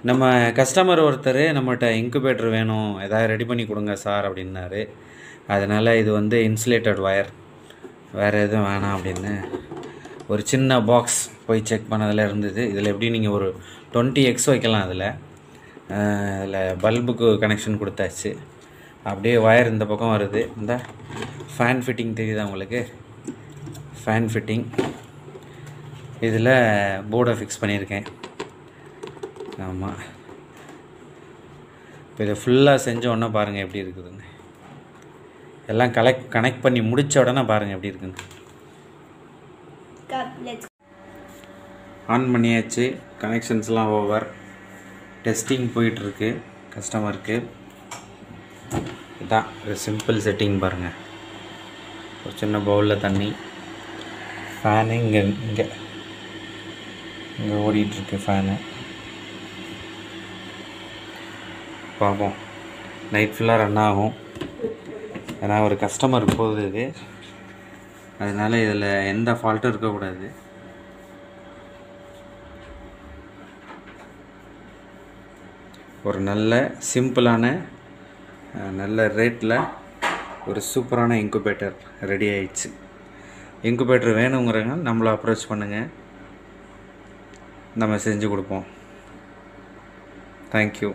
நம்ம கஸ்டமர் ஒருத்தர் நம்மகிட்ட இன்குபேட்டர் வேணும், எதாவது ரெடி பண்ணி கொடுங்க சார் அப்படின்னாரு. அதனால் இது வந்து இன்சுலேட்டட் ஒயர், வேறு எதுவும் வேணாம் அப்படின்னு ஒரு சின்ன பாக்ஸ் போய் செக் பண்ணதில் இருந்தது. இதில் எப்படி நீங்கள் ஒரு 20x வைக்கலாம். அதில் பல்புக்கு கனெக்ஷன் கொடுத்தாச்சு. அப்படியே ஒயர் இந்த பக்கம் வருது. இந்த ஃபேன் ஃபிட்டிங் தெரியுதா உங்களுக்கு? ஃபேன் ஃபிட்டிங் இதில் போர்டை ஃபிக்ஸ் பண்ணியிருக்கேன். ஆமாம், இப்போ இதை ஃபுல்லாக செஞ்ச உடனே பாருங்கள் எப்படி இருக்குதுங்க. எல்லாம் கனெக்ட் பண்ணி முடித்த உடனே பாருங்கள் எப்படி இருக்குங்க. ஆன் பண்ணியாச்சு. கனெக்ஷன்ஸ்லாம் ஓவர். டெஸ்டிங் போயிட்டுருக்கு கஸ்டமருக்கு. இதான் ஒரு சிம்பிள் செட்டிங் பாருங்கள். ஒரு சின்ன பவுலில் தண்ணி, ஃபேனு இங்கே ஓடிட்டுருக்கு ஃபேனு. பார்ப்போம், நைட் ஃபுல்லாக ரன் ஆகும். ஏன்னா ஒரு கஸ்டமர் போகுது இது, அதனால் இதில் எந்த ஃபால்ட்டும் இருக்கக்கூடாது. ஒரு நல்ல சிம்பிளான நல்ல ரேட்டில் ஒரு சூப்பரான இன்குபேட்டர் ரெடி ஆயிடுச்சு. இன்குபேட்டர் வேணுங்கிறவங்க நம்மளை அப்ரோச் பண்ணுங்கள், நம்ம செஞ்சு கொடுப்போம். தேங்க்யூ.